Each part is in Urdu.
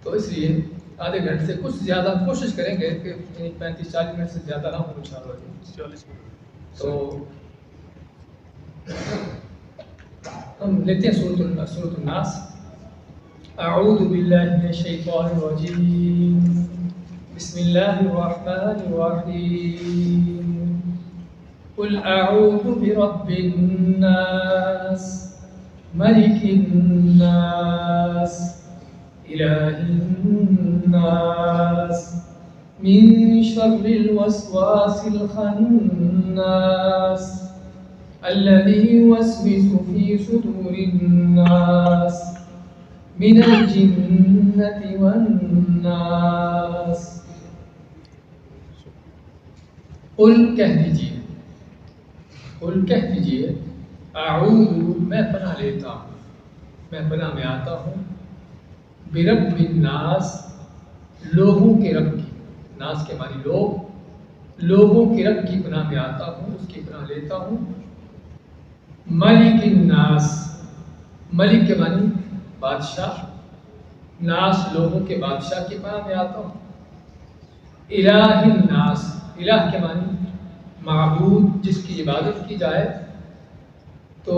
تو اس لیے آدھے گھنٹے سے کچھ زیادہ کوشش کریں گے کہ 35-40 منٹ سے زیادہ نہ ہو انشاءاللہ. 40 منٹ. تو ہم لیتے ہیں سورۃ الناس. اعوذ باللہ من الشیطان الرجیم. بسم اللہ الرحمن الرحیم. قل اعوذ برب الناس ملک الناس الہ الناس من شر الوسواس الخناس الذي يوسوس في صدور الناس من الجنة والناس. قل کہہ دیجیے اعوذ میں پناہ لیتا ہوں، میں پناہ میں آتا ہوں، برب الناس لوگوں کے رب کی، ناس کے معنی لوگوں کے رب کی پناہ میں آتا ہوں، اس کی پناہ لیتا ہوں. ملک الناس، ملک کے معنی بادشاہ، ناس لوگوں کے بادشاہ کی پناہ میں آتا ہوں. الہ الناس، الہ کے معنی معبود جس کی عبادت کی جائے، تو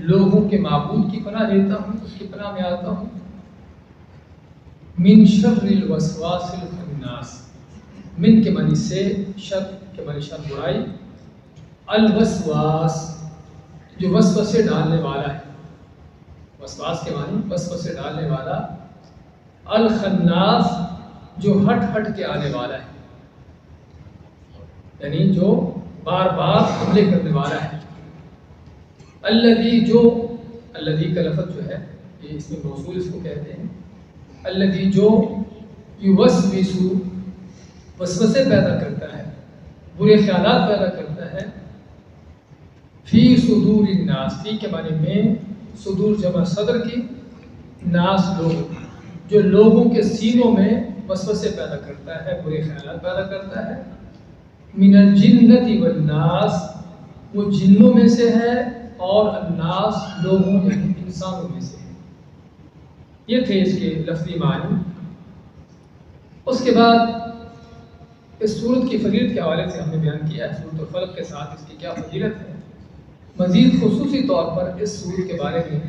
لوگوں کے معبود کی پناہ لیتا ہوں، اس کی پناہ میں آتا ہوں. من شر الوسواس الخناس، من کے معنی سے، شر کے معنی شر برائی، الوسواس جو وسوسے ڈالنے والا ہے، وسواس کے معنی وسوسے ڈالنے والا، الخناس جو ہٹ کے آنے والا ہے، یعنی جو بار بار حملے کرنے والا ہے. الذی جو، الذی کا لفظ جو ہے یہ اس میں موصول اس کو کہتے ہیں. الذی جو یوسوس، وسوسے پیدا کرتا ہے، برے خیالات پیدا کرتا ہے. فی صدور الناس، فی کے معنی میں، صدور جمع صدر کی، ناس لوگ، جو لوگوں کے سینوں میں وسوسے پیدا کرتا ہے، برے خیالات پیدا کرتا ہے. من الجنۃ والناس، وہ جنوں میں سے ہے، اور الناس لوگوں یعنی انسانوں میں سے ہے. یہ تھے اس کے لفظی معنی. اس کے بعد اس سورت کی فضیلت کے حوالے سے ہم نے بیان کیا ہے، سورۃ الفلق کے ساتھ اس کی کیا فضیلت ہے. مزید خصوصی طور پر اس سورت کے بارے میں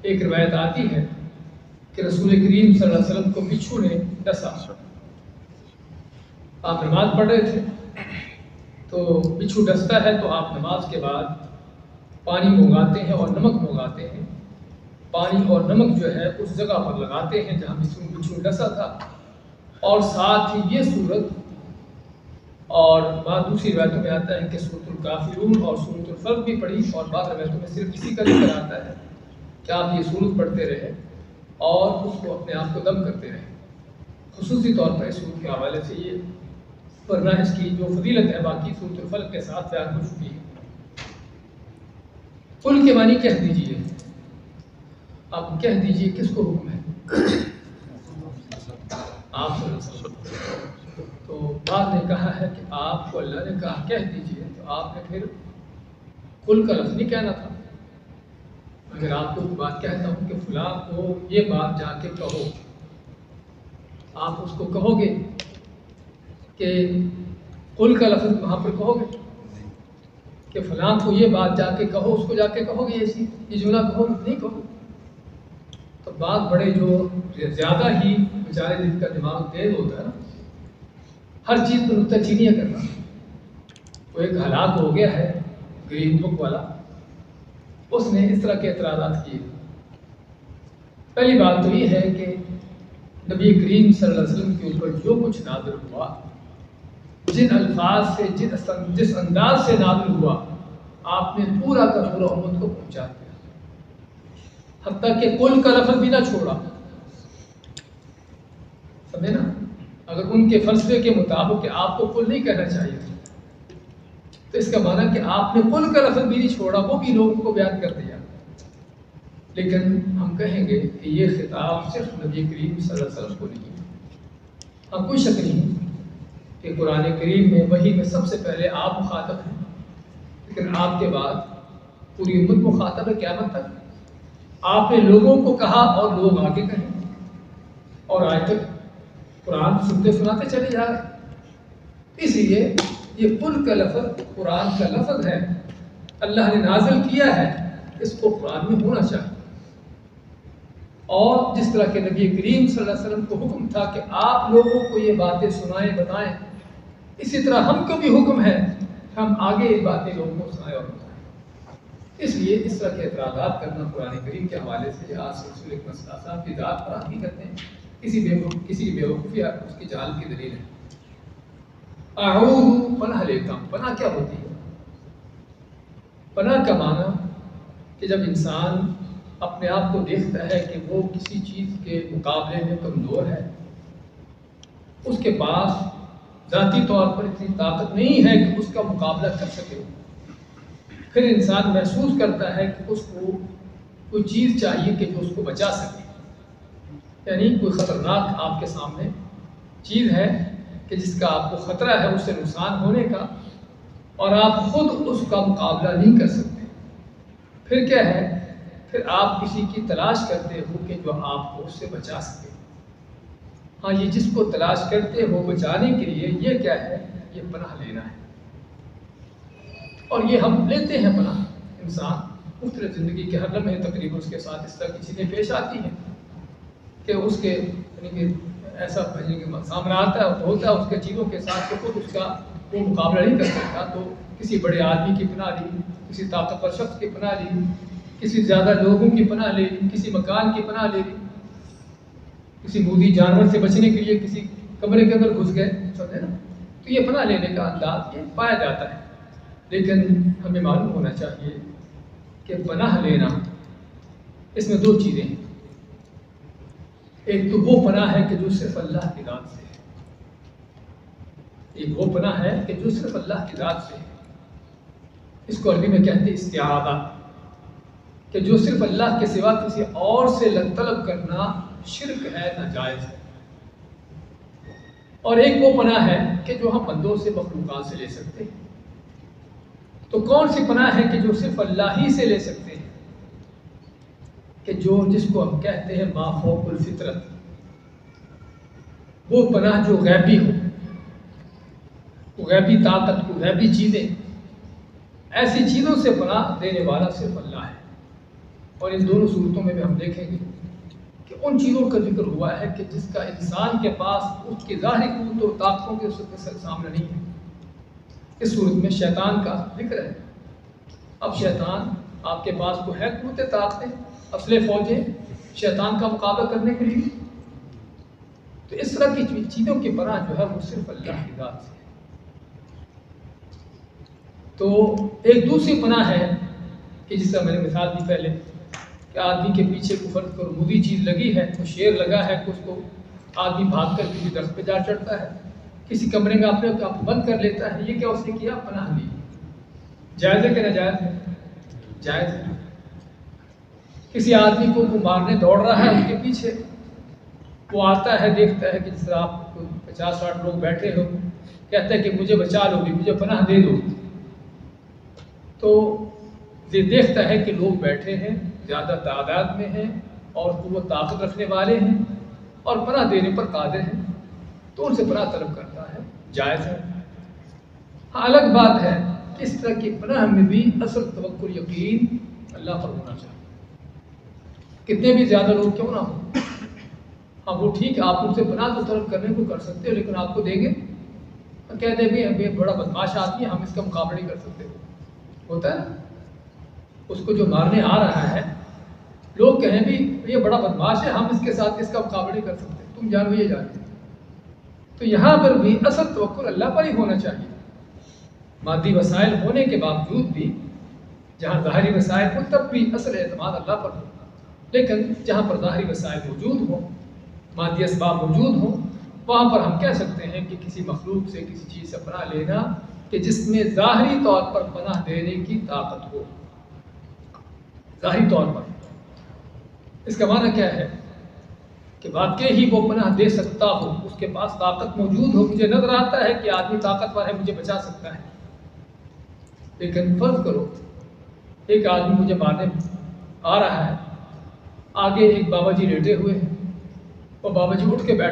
ایک روایت آتی ہے کہ رسول کریم صلی اللہ علیہ وسلم کو بچھو نے ڈسا. آپ نماز پڑھ رہے تھے تو بچھو ڈستا ہے، تو آپ نماز کے بعد پانی منگاتے ہیں اور نمک منگاتے ہیں. پانی اور نمک جو ہے اس جگہ پر لگاتے ہیں جہاں بچھو ڈسا تھا، اور ساتھ ہی یہ سورت، اور بعض دوسری روایتوں میں آتا ہے کہ سورۃ الکافرون اور سورۃ الفلق بھی پڑھی، اور بعض روایتوں میں صرف اسی کا ذکر آتا ہے کہ آپ یہ سورت پڑھتے رہے اور اس کو اپنے آپ کو دم کرتے رہے. خصوصی طور پر اس سورت کے حوالے سے یہ، ورنہ اس کی جو فضیلت ہے باقی سورۃ الفلق کے ساتھ بیان ہو چکی ہے. قل کے معنی کہہ دیجیے، آپ کہہ دیجیے کس کو حکم ہے؟ آپ صلی اللہ علیہ وسلم. تو بعد نے کہا ہے کہ آپ کو اللہ نے کہا کہہ دیجیے، تو آپ نے پھر قل کا لفظ نہیں کہنا تھا. اگر آپ کو بات کہتا ہوں کہ فلاں کو یہ بات جا کے کہو، آپ اس کو کہو گے کہ قل کا لفظ وہاں پر کہو گے کہ فلاں کو یہ بات جا کے کہو، اس کو جا کے کہو گے ایسی یہ جملہ کہو؟ نہیں کہو. تو بات بڑے جو زیادہ ہی بیچارے جن کا دماغ تیز ہوتا ہے نا، ہر چیز پر نکتہ چینیاں کرنا. وہ ایک ہلاک ہو گیا ہے گرین بک والا، اس نے اس طرح کے اعتراضات کیے. پہلی بات تو یہ ہے کہ نبی کریم صلی اللہ علیہ وسلم کے اوپر جو کچھ نازل ہوا، جن الفاظ سے، جس انداز سے نازل ہوا، آپ نے پورا کا پورا امت کو پہنچا دیا، حتیٰ کہ قل کا لفظ بھی نہ چھوڑا. سمجھے نا؟ اگر ان کے فلسفے کے مطابق کہ آپ کو قل نہیں کہنا چاہیے تو اس کا معنی کہ آپ نے قل کا لفظ بھی نہیں چھوڑا، وہ بھی لوگوں کو بیان کر دیا. لیکن ہم کہیں گے کہ یہ خطاب صرف نبی کریم صلی اللہ علیہ وسلم کو نہیں ہے. ہم کوئی شک نہیں کہ قرآن کریم میں وحی میں سب سے پہلے آپ مخاطب ہیں، لیکن آپ کے بعد پوری امت مخاطب ہے قیامت تک. آپ نے لوگوں کو کہا اور لوگ آگے کہیں. اور آج تک قرآن سنتے سناتے چلے جا رہے ہیں۔ اس لیے یہ قل کا لفظ قرآن کا لفظ ہے، اللہ نے نازل کیا ہے، اس کو قرآن میں ہونا چاہیے۔ اور جس طرح کہ نبی کریم صلی اللہ علیہ وسلم کو حکم تھا کہ آپ لوگوں کو یہ باتیں سنائیں بتائیں، اسی طرح ہم کو بھی حکم ہے کہ ہم آگے یہ باتیں لوگوں کو سنائیں اور بتائیں۔ اس لیے اس طرح کے اعتراضات کرنا قرآن کریم کے حوالے سے آج رسول اکرم صلی اللہ علیہ وسلم کی ذات پر آدمی کرتے ہیں، کسی کی بیوقوفی اس کی جہالت کی دلیل ہے۔ اعوذ پناہ لیتا ہوں، پناہ کیا ہوتی ہے؟ پناہ کا معنی کہ جب انسان اپنے آپ کو دیکھتا ہے کہ وہ کسی چیز کے مقابلے میں کمزور ہے، اس کے پاس ذاتی طور پر اتنی طاقت نہیں ہے کہ اس کا مقابلہ کر سکے، پھر انسان محسوس کرتا ہے کہ اس کو کوئی چیز چاہیے کہ جو اس کو بچا سکے، یعنی کوئی خطرناک آپ کے سامنے چیز ہے کہ جس کا آپ کو خطرہ ہے اس سے نقصان ہونے کا، اور آپ خود اس کا مقابلہ نہیں کر سکتے، پھر کیا ہے؟ پھر آپ کسی کی تلاش کرتے ہو کہ جو آپ کو اس سے بچا سکے۔ ہاں، یہ جس کو تلاش کرتے ہو بچانے کے لیے، یہ کیا ہے؟ یہ پناہ لینا ہے۔ اور یہ ہم لیتے ہیں پناہ، انسان مختلف زندگی کے ہر لمحے تقریباً اس کے ساتھ اس طرح کی چیزیں پیش آتی ہیں کہ اس کے یعنی کہ ایسا سامنے آتا ہے ہوتا ہے اس کے چیزوں کے ساتھ کہ خود اس کا وہ مقابلہ نہیں کر سکتا، تو کسی بڑے آدمی کی پناہ لی، کسی طاقتور شخص کی پناہ لی، کسی زیادہ لوگوں کی پناہ لے لی، کسی مکان کی پناہ لے لی، کسی مودی جانور سے بچنے کے لیے کسی کمرے کے اندر گھس گئے، سمجھے نا؟ تو یہ پناہ لینے کا انداز یہ پایا جاتا ہے، لیکن ہمیں معلوم ہونا چاہیے کہ پناہ لینا اس میں دو چیزیں ہیں۔ ایک تو وہ پناہ ہے کہ جو صرف اللہ کی ذات سے ہے، ایک وہ پناہ ہے کہ جو صرف اللہ کی ذات سے ہے، اس کو عربی میں کہتے ہیں استعاذہ، کہ جو صرف اللہ کے سوا کسی اور سے طلب کرنا شرک ہے، ناجائز ہے۔ اور ایک وہ پناہ ہے کہ جو ہم بندوں سے مخلوقات سے لے سکتے ہیں۔ تو کون سی پناہ ہے کہ جو صرف اللہ ہی سے لے سکتے ہیں؟ کہ جس کو ہم کہتے ہیں ما فوق الفطرت، وہ پناہ جو غیبی ہو، وہ غیبی طاقت کو، غیبی چیزیں، ایسی چیزوں سے پناہ دینے والا صرف اللہ ہے۔ اور ان دونوں صورتوں میں بھی ہم دیکھیں گے کہ ان چیزوں کا ذکر ہوا ہے کہ جس کا انسان کے پاس اس کی ظاہری قوت و طاقتوں کے سامنے نہیں ہے۔ اس صورت میں شیطان کا ذکر ہے۔ اب شیطان آپ کے پاس تو ہے قوت طاقتیں، اصل فوجیں شیطان کا مقابلہ کرنے کے لیے، تو اس طرح کی چیزوں کی پناہ جو ہے وہ صرف اللہ کی ذات سے ہے۔ تو ایک دوسری پناہ ہے کہ جس طرح میں نے مثال دی پہلے کہ آدمی کے پیچھے کو فرض کرو مودی چیز لگی ہے، تو شیر لگا ہے کہ اس کو آدمی بھاگ کر کسی درخت پہ جا چڑھتا ہے، کسی کمرے میں اپنے آپ بند کر لیتا ہے، یہ کیا اس نے کیا؟ پناہ لی۔ جائز ہے کہ ناجائز ہے؟ جائز ہے۔ کسی آدمی کو مارنے دوڑ رہا ہے، اس کے پیچھے وہ آتا ہے، دیکھتا ہے کہ جس طرح آپ 50-60 لوگ بیٹھے ہو، کہتا ہے کہ مجھے بچا لو بھی، مجھے پناہ دے دو، تو یہ دیکھتا ہے کہ لوگ بیٹھے ہیں، زیادہ تعداد میں ہیں اور وہ طاقت رکھنے والے ہیں اور پناہ دینے پر قادر ہیں، تو ان سے پناہ طلب کرتا ہے، جائز ہے۔ ہاں، الگ بات ہے کہ اس طرح کی پناہ میں بھی اصل توکل یقین اللہ پر ہونا چاہیے، کتنے بھی زیادہ لوگ کیوں نہ ہوں۔ ہاں، وہ ٹھیک ہے، آپ ان سے پناہ تو طلب کرنے کو کر سکتے ہو، لیکن آپ کو دیں گے کہتے ہیں بھی بڑا بدماش آدمی ہے، ہم اس کا مقابلہ نہیں کر سکتے، ہوتا ہے نا؟ اس کو جو مارنے آ رہا ہے، لوگ کہیں بھی یہ بڑا بدماش ہے، ہم اس کے ساتھ اس کا مقابلہ نہیں کر سکتے، تم جانو یہ جانتے۔ تو یہاں پر بھی اصل توکل اللہ پر ہی ہونا چاہیے، مادی وسائل ہونے کے باوجود بھی، جہاں ظاہری وسائل ہو تب بھی اصل اعتماد اللہ پر ہو، لیکن جہاں پر ظاہری وسائل موجود ہوں، مادی اسباب موجود ہوں، وہاں پر ہم کہہ سکتے ہیں کہ کسی مخلوق سے، کسی چیز سے پناہ لینا کہ جس میں ظاہری طور پر پناہ دینے کی طاقت ہو، ظاہری طور پر۔ اس کا معنی کیا ہے کہ واقعی ہی وہ پناہ دے سکتا ہو، اس کے پاس طاقت موجود ہو، مجھے نظر آتا ہے کہ آدمی طاقتور ہے، مجھے بچا سکتا ہے، لیکن فرض کرو ایک آدمی مجھے مارنے آ رہا ہے، آگے ایک بابا جی لیٹے ہوئے ہیں، وہ بابا جی اٹھ کے بیٹھ